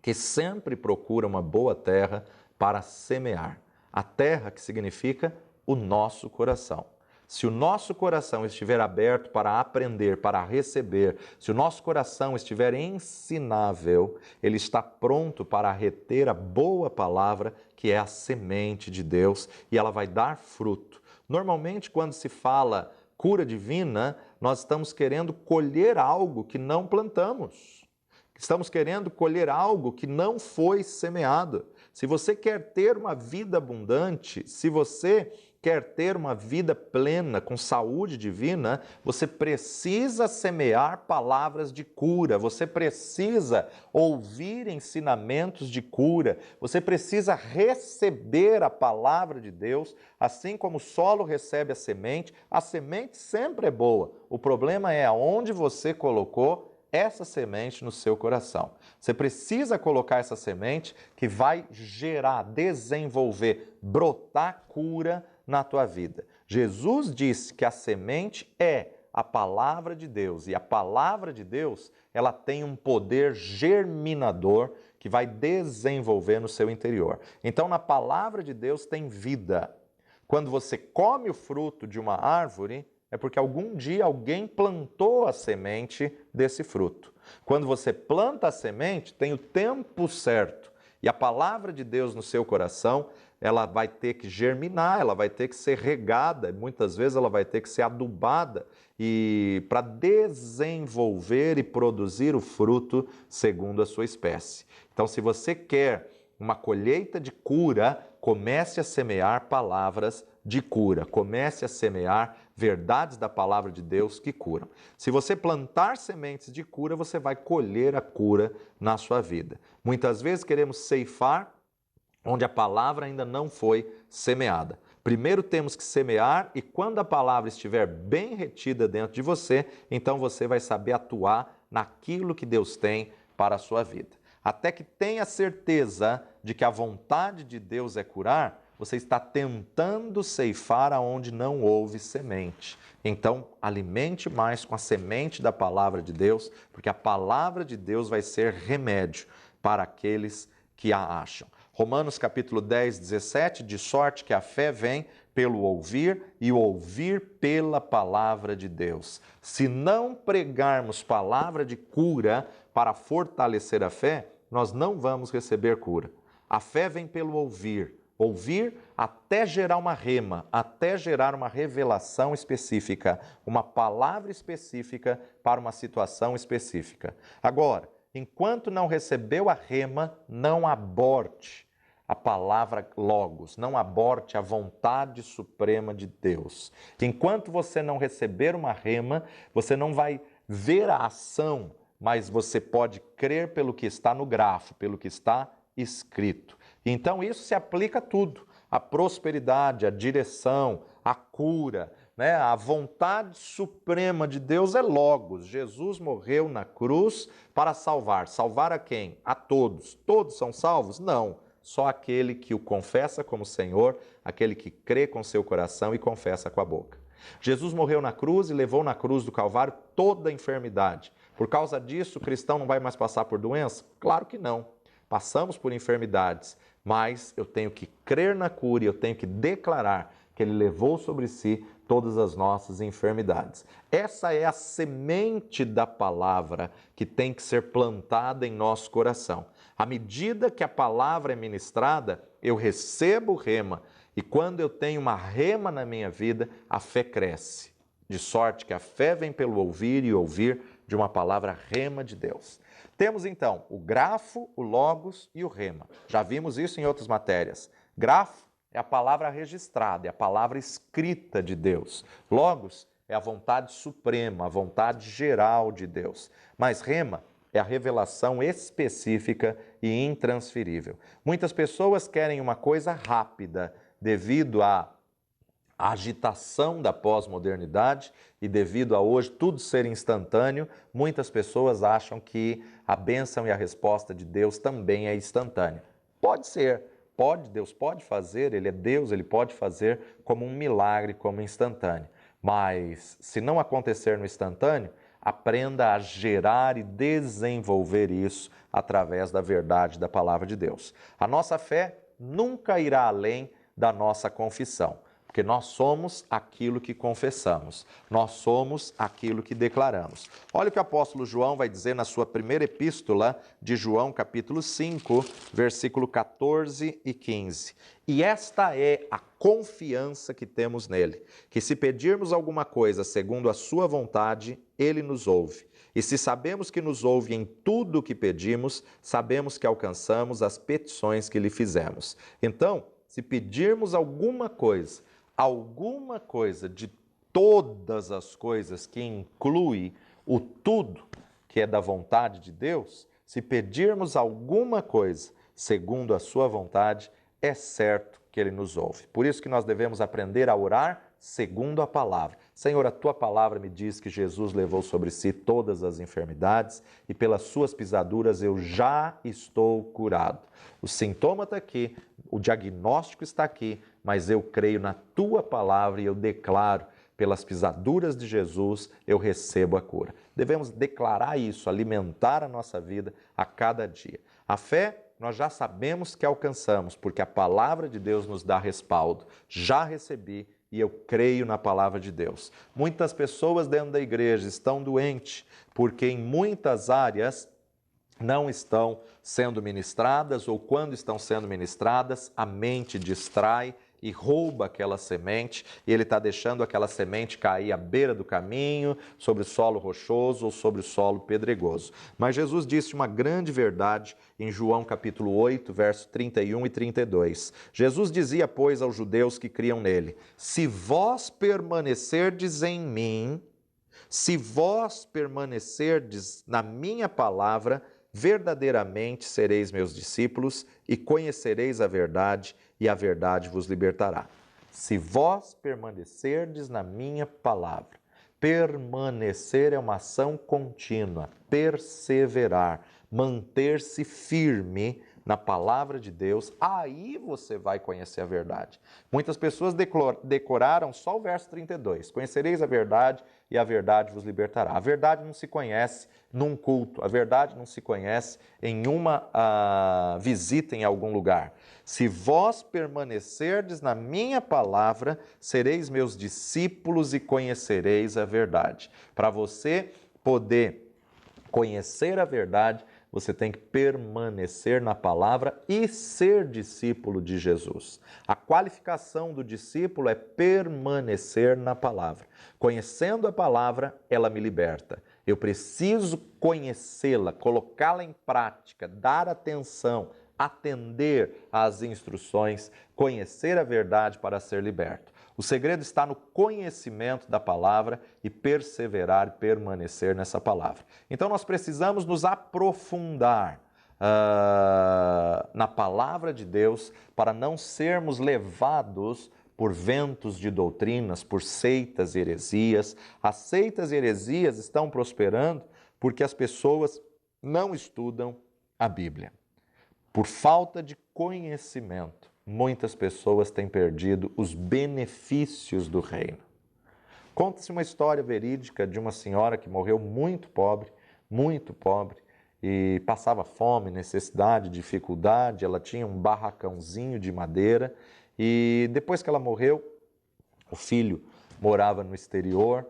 que sempre procura uma boa terra para semear. A terra que significa o nosso coração. Se o nosso coração estiver aberto para aprender, para receber, se o nosso coração estiver ensinável, ele está pronto para reter a boa palavra, que é a semente de Deus, e ela vai dar fruto. Normalmente, quando se fala cura divina, nós estamos querendo colher algo que não plantamos. Estamos querendo colher algo que não foi semeado. Se você quer ter uma vida abundante, se você quer ter uma vida plena, com saúde divina, você precisa semear palavras de cura, você precisa ouvir ensinamentos de cura, você precisa receber a palavra de Deus, assim como o solo recebe a semente sempre é boa. O problema é aonde você colocou essa semente no seu coração. Você precisa colocar essa semente que vai gerar, desenvolver, brotar cura na tua vida. Jesus disse que a semente é a palavra de Deus e a palavra de Deus, ela tem um poder germinador que vai desenvolver no seu interior. Então, na palavra de Deus tem vida. Quando você come o fruto de uma árvore, é porque algum dia alguém plantou a semente desse fruto. Quando você planta a semente, tem o tempo certo. E a palavra de Deus no seu coração, ela vai ter que germinar, ela vai ter que ser regada, muitas vezes ela vai ter que ser adubada e para desenvolver e produzir o fruto segundo a sua espécie. Então, se você quer uma colheita de cura, comece a semear palavras de cura, comece a semear verdades da palavra de Deus que curam. Se você plantar sementes de cura, você vai colher a cura na sua vida. Muitas vezes queremos ceifar onde a palavra ainda não foi semeada. Primeiro temos que semear e quando a palavra estiver bem retida dentro de você, então você vai saber atuar naquilo que Deus tem para a sua vida. Até que tenha certeza de que a vontade de Deus é curar, você está tentando ceifar aonde não houve semente. Então, alimente mais com a semente da palavra de Deus, porque a palavra de Deus vai ser remédio para aqueles que a acham. Romanos capítulo 10, 17, de sorte que a fé vem pelo ouvir e o ouvir pela palavra de Deus. Se não pregarmos palavra de cura para fortalecer a fé, nós não vamos receber cura. A fé vem pelo ouvir. Ouvir até gerar uma rema, até gerar uma revelação específica, uma palavra específica para uma situação específica. Agora, enquanto não recebeu a rema, não aborte a palavra logos, não aborte a vontade suprema de Deus. Enquanto você não receber uma rema, você não vai ver a ação, mas você pode crer pelo que está no grafo, pelo que está escrito. Então isso se aplica a tudo, a prosperidade, a direção, a cura, né? A vontade suprema de Deus é logos. Jesus morreu na cruz para salvar. Salvar a quem? A todos. Todos são salvos? Não. Só aquele que o confessa como Senhor, aquele que crê com seu coração e confessa com a boca. Jesus morreu na cruz e levou na cruz do Calvário toda a enfermidade. Por causa disso, o cristão não vai mais passar por doença? Claro que não. Passamos por enfermidades, mas eu tenho que crer na cura e eu tenho que declarar que Ele levou sobre si todas as nossas enfermidades. Essa é a semente da palavra que tem que ser plantada em nosso coração. À medida que a palavra é ministrada, eu recebo o rema e quando eu tenho uma rema na minha vida, a fé cresce. De sorte que a fé vem pelo ouvir e ouvir de uma palavra rema de Deus. Temos então o grafo, o logos e o rema. Já vimos isso em outras matérias. Grafo é a palavra registrada, é a palavra escrita de Deus. Logos é a vontade suprema, a vontade geral de Deus. Mas rema é a revelação específica e intransferível. Muitas pessoas querem uma coisa rápida devido à agitação da pós-modernidade e devido a hoje tudo ser instantâneo, muitas pessoas acham que a bênção e a resposta de Deus também é instantânea. Pode ser, Deus pode fazer, Ele é Deus, Ele pode fazer como um milagre, como instantâneo. Mas se não acontecer no instantâneo, aprenda a gerar e desenvolver isso através da verdade da palavra de Deus. A nossa fé nunca irá além da nossa confissão. Porque nós somos aquilo que confessamos, nós somos aquilo que declaramos. Olha o que o apóstolo João vai dizer na sua primeira epístola de João, capítulo 5, versículo 14 e 15. E esta é a confiança que temos nele, que se pedirmos alguma coisa segundo a sua vontade, ele nos ouve. E se sabemos que nos ouve em tudo o que pedimos, sabemos que alcançamos as petições que lhe fizemos. Então, se pedirmos alguma coisa de todas as coisas que inclui o tudo que é da vontade de Deus, se pedirmos alguma coisa segundo a sua vontade, é certo que Ele nos ouve. Por isso que nós devemos aprender a orar segundo a palavra. Senhor, a tua palavra me diz que Jesus levou sobre si todas as enfermidades e pelas suas pisaduras eu já estou curado. O sintoma está aqui, o diagnóstico está aqui, mas eu creio na tua palavra e eu declaro, pelas pisaduras de Jesus, eu recebo a cura. Devemos declarar isso, alimentar a nossa vida a cada dia. A fé, nós já sabemos que alcançamos, porque a palavra de Deus nos dá respaldo. Já recebi e eu creio na palavra de Deus. Muitas pessoas dentro da igreja estão doentes, porque em muitas áreas não estão sendo ministradas ou quando estão sendo ministradas, a mente distrai e rouba aquela semente, e ele está deixando aquela semente cair à beira do caminho, sobre o solo rochoso ou sobre o solo pedregoso. Mas Jesus disse uma grande verdade em João capítulo 8, verso 31 e 32. Jesus dizia, pois, aos judeus que criam nele: se vós permanecerdes em mim, se vós permanecerdes na minha palavra, verdadeiramente sereis meus discípulos e conhecereis a verdade, e a verdade vos libertará. Se vós permanecerdes na minha palavra. Permanecer é uma ação contínua, perseverar, manter-se firme na palavra de Deus, aí você vai conhecer a verdade. Muitas pessoas decoraram só o verso 32. Conhecereis a verdade e a verdade vos libertará. A verdade não se conhece num culto, a verdade não se conhece em uma visita em algum lugar. Se vós permanecerdes na minha palavra, sereis meus discípulos e conhecereis a verdade. Para você poder conhecer a verdade, você tem que permanecer na palavra e ser discípulo de Jesus. A qualificação do discípulo é permanecer na palavra. Conhecendo a palavra, ela me liberta. Eu preciso conhecê-la, colocá-la em prática, dar atenção, atender às instruções, conhecer a verdade para ser liberto. O segredo está no conhecimento da palavra e perseverar e permanecer nessa palavra. Então nós precisamos nos aprofundar na palavra de Deus para não sermos levados por ventos de doutrinas, por seitas e heresias. As seitas e heresias estão prosperando porque as pessoas não estudam a Bíblia. Por falta de conhecimento, muitas pessoas têm perdido os benefícios do reino. Conta-se uma história verídica de uma senhora que morreu muito pobre, e passava fome, necessidade, dificuldade. Ela tinha um barracãozinho de madeira e depois que ela morreu, o filho morava no exterior.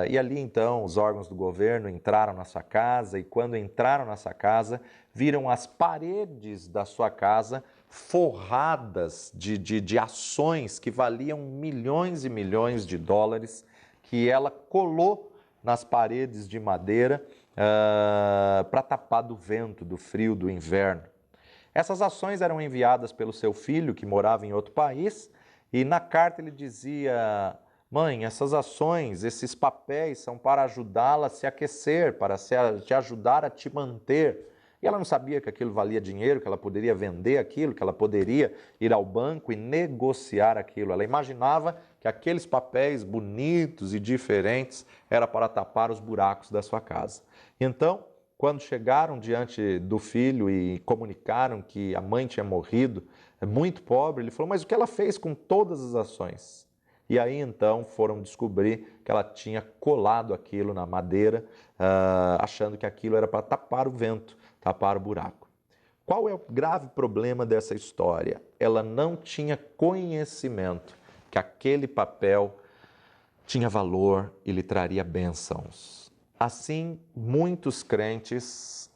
E ali então os órgãos do governo entraram na sua casa e quando entraram na sua casa, viram as paredes da sua casa forradas de ações que valiam milhões e milhões de dólares que ela colou nas paredes de madeira para tapar do vento, do frio, do inverno. Essas ações eram enviadas pelo seu filho que morava em outro país e na carta ele dizia: mãe, essas ações, esses papéis são para ajudá-la a se aquecer, para te ajudar a te manter. E ela não sabia que aquilo valia dinheiro, que ela poderia vender aquilo, que ela poderia ir ao banco e negociar aquilo. Ela imaginava que aqueles papéis bonitos e diferentes era para tapar os buracos da sua casa. Então, quando chegaram diante do filho e comunicaram que a mãe tinha morrido, muito pobre, ele falou: mas o que ela fez com todas as ações? E aí então foram descobrir que ela tinha colado aquilo na madeira, achando que aquilo era para tapar o vento, tapar o buraco. Qual é o grave problema dessa história? Ela não tinha conhecimento que aquele papel tinha valor e lhe traria bênçãos. Assim, muitos crentes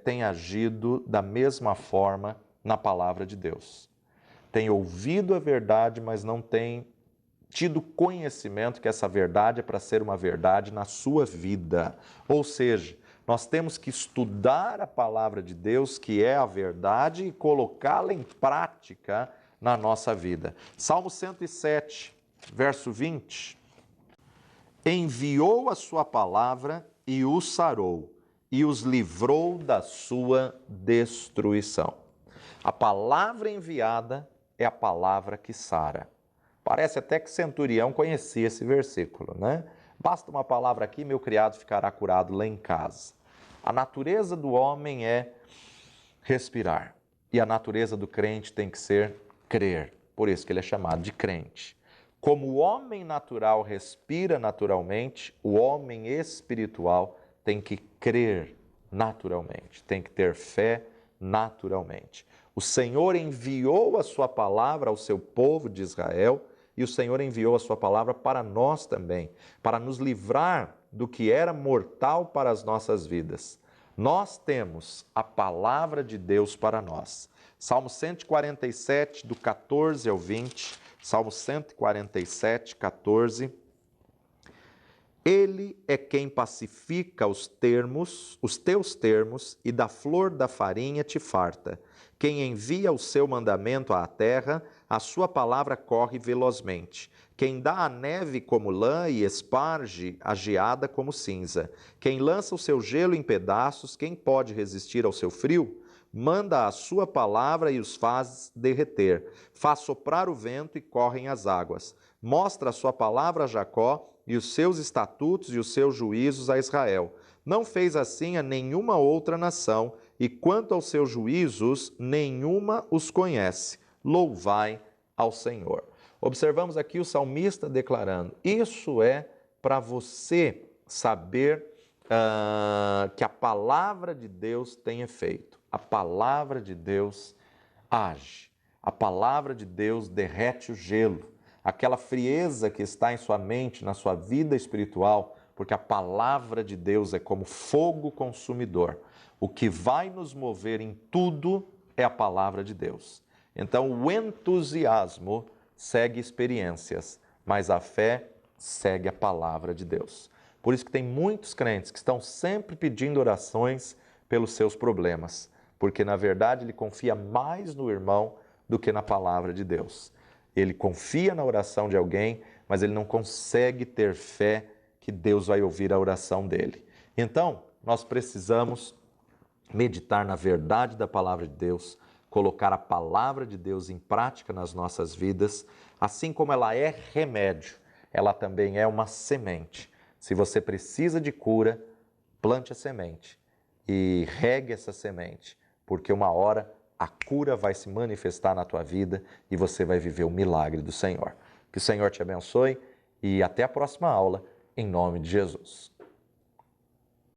têm agido da mesma forma na palavra de Deus. Têm ouvido a verdade, mas não têm tido conhecimento que essa verdade é para ser uma verdade na sua vida. Ou seja, nós temos que estudar a palavra de Deus, que é a verdade, e colocá-la em prática na nossa vida. Salmo 107, verso 20. Enviou a sua palavra e os sarou, e os livrou da sua destruição. A palavra enviada é a palavra que sara. Parece até que Centurião conhecia esse versículo, né? Basta uma palavra aqui, meu criado ficará curado lá em casa. A natureza do homem é respirar. E a natureza do crente tem que ser crer. Por isso que ele é chamado de crente. Como o homem natural respira naturalmente, o homem espiritual tem que crer naturalmente, tem que ter fé naturalmente. O Senhor enviou a sua palavra ao seu povo de Israel e o Senhor enviou a sua palavra para nós também, para nos livrar do que era mortal para as nossas vidas. Nós temos a palavra de Deus para nós. Salmo 147, do 14 ao 20. Salmo 147, 14. Ele é quem pacifica os teus termos, e da flor da farinha te farta. Quem envia o seu mandamento à terra, a sua palavra corre velozmente. Quem dá a neve como lã e esparge a geada como cinza. Quem lança o seu gelo em pedaços, quem pode resistir ao seu frio? Manda a sua palavra e os faz derreter. Faz soprar o vento e correm as águas. Mostra a sua palavra a Jacó e os seus estatutos e os seus juízos a Israel. Não fez assim a nenhuma outra nação, e quanto aos seus juízos, nenhuma os conhece. Louvai ao Senhor. Observamos aqui o salmista declarando: isso é para você saber que a palavra de Deus tem efeito. A palavra de Deus age. A palavra de Deus derrete o gelo. Aquela frieza que está em sua mente, na sua vida espiritual, porque a palavra de Deus é como fogo consumidor. O que vai nos mover em tudo é a palavra de Deus. Então, o entusiasmo segue experiências, mas a fé segue a palavra de Deus. Por isso que tem muitos crentes que estão sempre pedindo orações pelos seus problemas, porque na verdade ele confia mais no irmão do que na palavra de Deus. Ele confia na oração de alguém, mas ele não consegue ter fé que Deus vai ouvir a oração dele. Então, nós precisamos meditar na verdade da palavra de Deus, colocar a palavra de Deus em prática nas nossas vidas, assim como ela é remédio, ela também é uma semente. Se você precisa de cura, plante a semente e regue essa semente, porque uma hora a cura vai se manifestar na tua vida e você vai viver o milagre do Senhor. Que o Senhor te abençoe e até a próxima aula, em nome de Jesus.